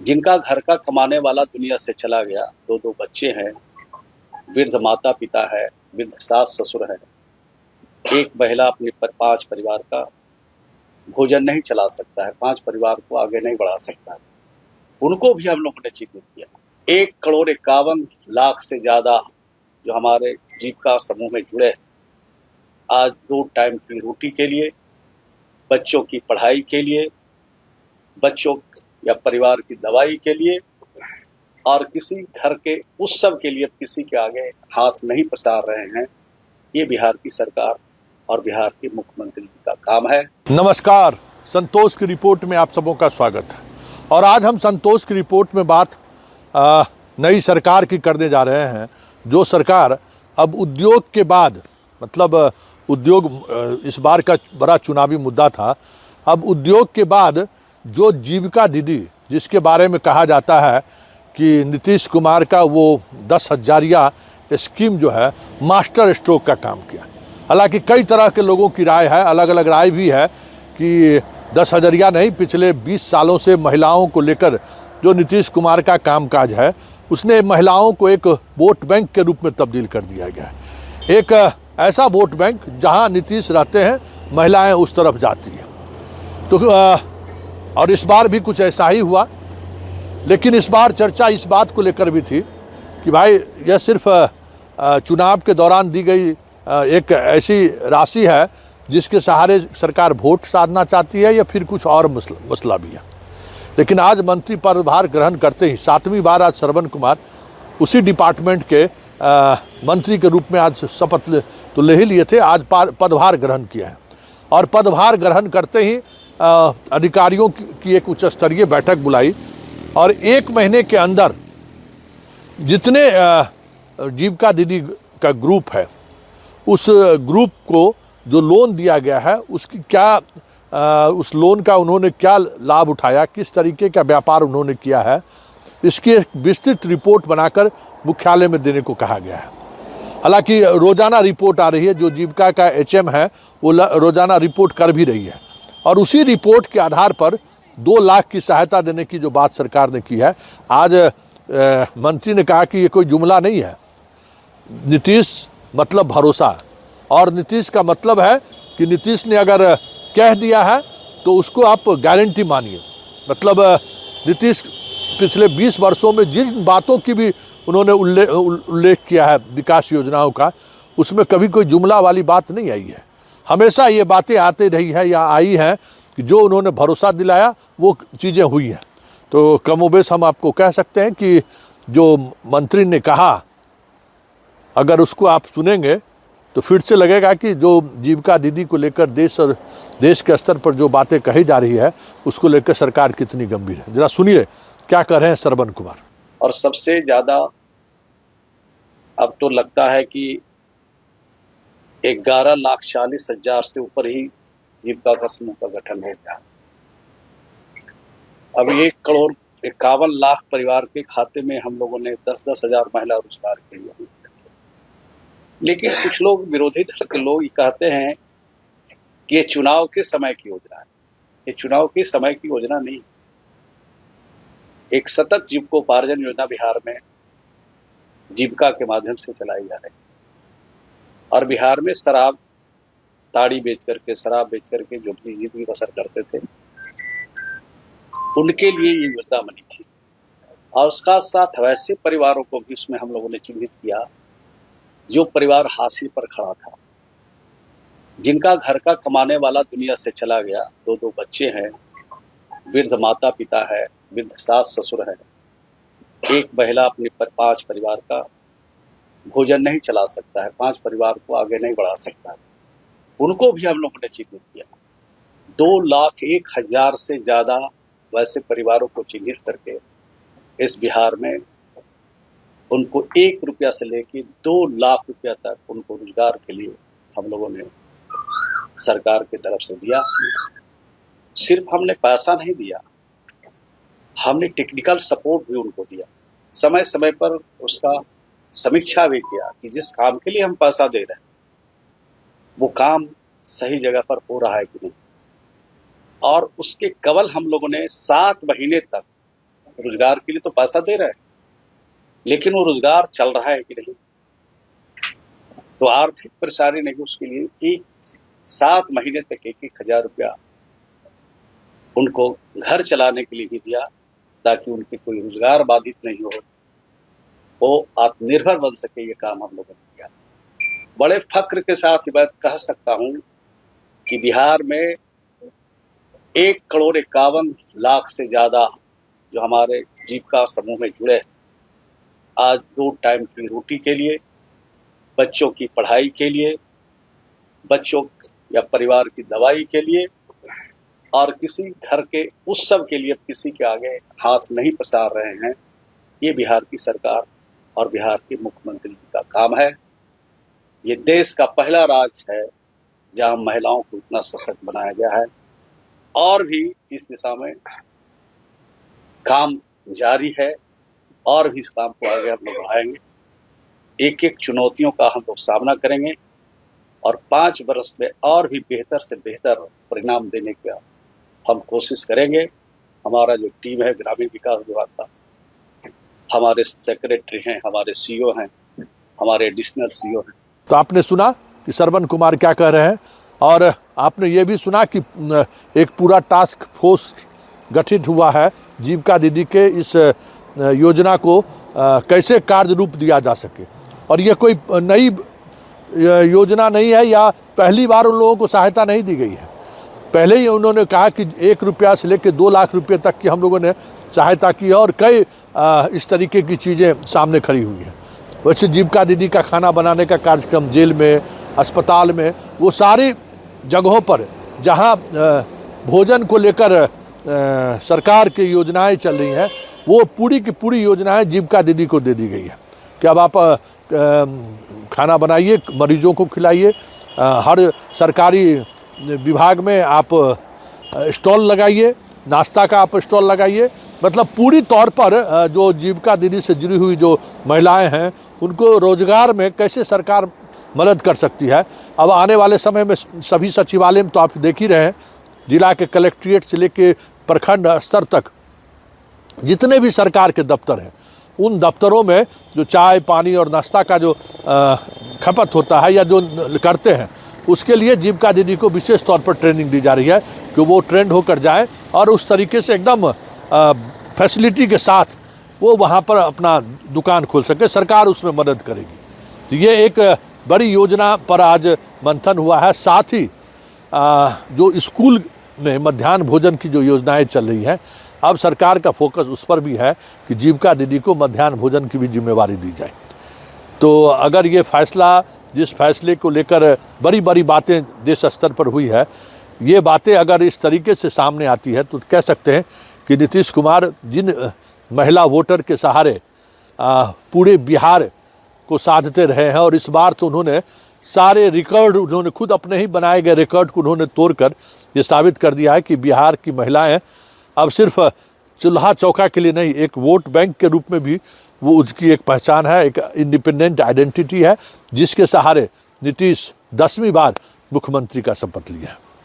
जिनका घर का कमाने वाला दुनिया से चला गया, दो दो बच्चे हैं, वृद्ध माता पिता है, वृद्ध सास ससुर है, एक महिला अपने पांच परिवार का भोजन नहीं चला सकता है, पांच परिवार को आगे नहीं बढ़ा सकता है, उनको भी हम लोगों ने चिन्हित किया। 1,51,00,000 से ज्यादा जो हमारे जीविका समूह में जुड़े हैं, आज 2 टाइम की रोटी के लिए, बच्चों की पढ़ाई के लिए, बच्चों या परिवार की दवाई के लिए और किसी घर के उत्सव के लिए किसी के आगे हाथ नहीं पसार रहे हैं। ये बिहार की सरकार और बिहार के मुख्यमंत्री जी का काम है। नमस्कार, संतोष की रिपोर्ट में आप सबों का स्वागत है। और आज हम संतोष की रिपोर्ट में बात नई सरकार की करने जा रहे हैं, जो सरकार अब उद्योग के बाद, मतलब उद्योग इस बार का बड़ा चुनावी मुद्दा था, अब उद्योग के बाद जो जीविका दीदी, जिसके बारे में कहा जाता है कि नीतीश कुमार का वो 10,000 स्कीम जो है मास्टर स्ट्रोक का काम किया। हालांकि कई तरह के लोगों की राय है, अलग अलग राय भी है कि 10,000 नहीं, पिछले 20 सालों से महिलाओं को लेकर जो नीतीश कुमार का कामकाज है, उसने महिलाओं को एक वोट बैंक के रूप में तब्दील कर दिया गया है। एक ऐसा वोट बैंक जहां नीतीश रहते हैं, महिलाएं उस तरफ जाती हैं। तो और इस बार भी कुछ ऐसा ही हुआ, लेकिन इस बार चर्चा इस बात को लेकर भी थी कि भाई यह सिर्फ चुनाव के दौरान दी गई एक ऐसी राशि है जिसके सहारे सरकार वोट साधना चाहती है, या फिर कुछ और मसला भी है। लेकिन आज मंत्री पदभार ग्रहण करते ही 7वीं बार आज श्रवण कुमार उसी डिपार्टमेंट के मंत्री के रूप में आज शपथ तो ले ही लिए थे, आज पदभार ग्रहण किया है। और पदभार ग्रहण करते ही अधिकारियों की एक उच्च स्तरीय बैठक बुलाई और 1 महीने के अंदर जितने जीविका दीदी का ग्रुप है, उस ग्रुप को जो लोन दिया गया है उसकी क्या उस लोन का उन्होंने क्या लाभ उठाया, किस तरीके का व्यापार उन्होंने किया है, इसकी एक विस्तृत रिपोर्ट बनाकर मुख्यालय में देने को कहा गया है। हालांकि रोज़ाना रिपोर्ट आ रही है, जो जीविका का एचएम है वो रोज़ाना रिपोर्ट कर भी रही है, और उसी रिपोर्ट के आधार पर 2 लाख की सहायता देने की जो बात सरकार ने की है। आज मंत्री ने कहा कि ये कोई जुमला नहीं है, नीतीश मतलब भरोसा, और नीतीश का मतलब है कि नीतीश ने अगर कह दिया है तो उसको आप गारंटी मानिए। मतलब नीतीश पिछले 20 वर्षों में जिन बातों की भी उन्होंने उल्लेख किया है विकास योजनाओं का, उसमें कभी कोई जुमला वाली बात नहीं आई है। हमेशा ये बातें आती रही है या आई हैं कि जो उन्होंने भरोसा दिलाया वो चीज़ें हुई हैं। तो कमोबेश हम आपको कह सकते हैं कि जो मंत्री ने कहा, अगर उसको आप सुनेंगे तो फिर से लगेगा कि जो जीविका दीदी को लेकर देश के स्तर पर जो बातें कही जा रही है, उसको लेकर सरकार कितनी गंभीर है। जरा सुनिए क्या कर रहे हैं श्रवण कुमार। और सबसे ज्यादा अब तो लगता है कि 11,40,000 से ऊपर ही जीविका का समूह का गठन हो गया। अब 1,51,00,000 परिवार के खाते में हम लोगों ने 10-10 हजार महिला रोजगार के लिए। लेकिन कुछ लोग, विरोधी दल के लोग, कहते हैं कि ये चुनाव के समय की योजना है। ये चुनाव के समय की योजना नहीं, एक सतत जीविकोपार्जन योजना बिहार में जीविका के माध्यम से चलाई जा रही है। और बिहार में शराब बेच करके जो अपनी जिंदगी बसर करते थे, उनके लिए ये योजना बनी थी। और उसका साथ वैसे परिवारों को भी उसमें हम लोगों ने चिन्हित किया जो परिवार हाशिए पर खड़ा था, जिनका घर का कमाने वाला दुनिया से चला गया, दो दो बच्चे हैं, वृद्ध माता पिता है, वृद्ध सास ससुर है, एक महिला अपने 5 परिवार का भोजन नहीं चला सकता है, 5 परिवार को आगे नहीं बढ़ा सकता है, उनको भी हम लोगों ने चिन्हित किया। 2,01,000 से ज्यादा वैसे परिवारों को चिन्हित करके इस बिहार में उनको 1 रुपया से लेकर 2 लाख रुपया तक उनको रोजगार के लिए हम लोगों ने सरकार की तरफ से दिया। सिर्फ हमने पैसा नहीं दिया, हमने टेक्निकल सपोर्ट भी उनको दिया, समय समय पर उसका समीक्षा भी किया कि जिस काम के लिए हम पैसा दे रहे हैं वो काम सही जगह पर हो रहा है कि नहीं। और उसके केवल हम लोगों ने 7 महीने तक रोजगार के लिए तो पैसा दे रहे हैं, लेकिन वो रोजगार चल रहा है कि नहीं, तो आर्थिक परेशानी नहीं उसके लिए 7 महीने तक 1,000 रुपया उनको घर चलाने के लिए भी दिया, ताकि उनके कोई रोजगार बाधित नहीं हो, वो आत्मनिर्भर बन सके। ये काम हम लोगों ने किया। बड़े फक्र के साथ ये बात कह सकता हूं कि बिहार में 1,51,00,000 से ज्यादा जो हमारे जीविका समूह में जुड़े हैं, आज 2 टाइम की रोटी के लिए, बच्चों की पढ़ाई के लिए, बच्चों या परिवार की दवाई के लिए और किसी घर के उत्सव के लिए किसी के आगे हाथ नहीं पसार रहे हैं। ये बिहार की सरकार और बिहार के मुख्यमंत्री जी का काम है। ये देश का पहला राज्य है जहां महिलाओं को इतना सशक्त बनाया गया है, और भी इस दिशा में काम जारी है, और भी इस काम को आगे हम लोग बढ़ाएंगे। एक चुनौतियों का हम लोग सामना करेंगे और 5 वर्ष में और भी बेहतर से बेहतर परिणाम देने का हम कोशिश करेंगे। हमारा जो टीम है ग्रामीण विकास विभाग का, हमारे सेक्रेटरी हैं, हमारे सीईओ हैं, हमारे एडिशनल सीईओ हैं। तो आपने सुना कि श्रवण कुमार क्या कह रहे हैं, और आपने ये भी सुना कि एक पूरा टास्क फोर्स गठित हुआ है जीविका दीदी के इस योजना को कैसे कार्य रूप दिया जा सके। और ये कोई नई योजना नहीं है या पहली बार उन लोगों को सहायता नहीं दी गई है। पहले ही उन्होंने कहा कि 1 रुपया से लेकर 2 लाख रुपये तक की हम लोगों ने सहायता की है, और कई इस तरीके की चीज़ें सामने खड़ी हुई हैं। वैसे जीविका दीदी का खाना बनाने का कार्यक्रम जेल में, अस्पताल में, वो सारी जगहों पर जहां भोजन को लेकर सरकार की योजनाएं चल रही हैं, वो पूरी की पूरी योजनाएं जीविका दीदी को दे दी गई है कि अब आप खाना बनाइए, मरीजों को खिलाइए, हर सरकारी विभाग में आप स्टॉल लगाइए, नाश्ता का आप स्टॉल लगाइए। मतलब पूरी तौर पर जो जीविका दीदी से जुड़ी हुई जो महिलाएं हैं, उनको रोजगार में कैसे सरकार मदद कर सकती है। अब आने वाले समय में सभी सचिवालय में तो आप देख ही रहे हैं, जिला के कलेक्ट्रेट से लेके प्रखंड स्तर तक जितने भी सरकार के दफ्तर हैं, उन दफ्तरों में जो चाय पानी और नाश्ता का जो खपत होता है या जो करते हैं, उसके लिए जीविका दीदी को विशेष तौर पर ट्रेनिंग दी जा रही है कि वो ट्रेंड होकर जाए और उस तरीके से एकदम फैसिलिटी के साथ वो वहाँ पर अपना दुकान खोल सके। सरकार उसमें मदद करेगी। तो ये एक बड़ी योजना पर आज मंथन हुआ है। साथ ही जो स्कूल में मध्याह्न भोजन की जो योजनाएं चल रही हैं, अब सरकार का फोकस उस पर भी है कि जीविका दीदी को मध्याह्न भोजन की भी जिम्मेवारी दी जाए। तो अगर ये फैसला, जिस फैसले को लेकर बड़ी बड़ी बातें देश स्तर पर हुई है, ये बातें अगर इस तरीके से सामने आती है तो कह सकते हैं कि नीतीश कुमार जिन महिला वोटर के सहारे पूरे बिहार को साधते रहे हैं, और इस बार तो उन्होंने सारे रिकॉर्ड, उन्होंने खुद अपने ही बनाए गए रिकॉर्ड को उन्होंने तोड़कर ये साबित कर दिया है कि बिहार की महिलाएं अब सिर्फ चूल्हा चौका के लिए नहीं, एक वोट बैंक के रूप में भी वो उसकी एक पहचान है, एक इंडिपेंडेंट आइडेंटिटी है, जिसके सहारे नीतीश 10वीं बार मुख्यमंत्री का शपथ लिया।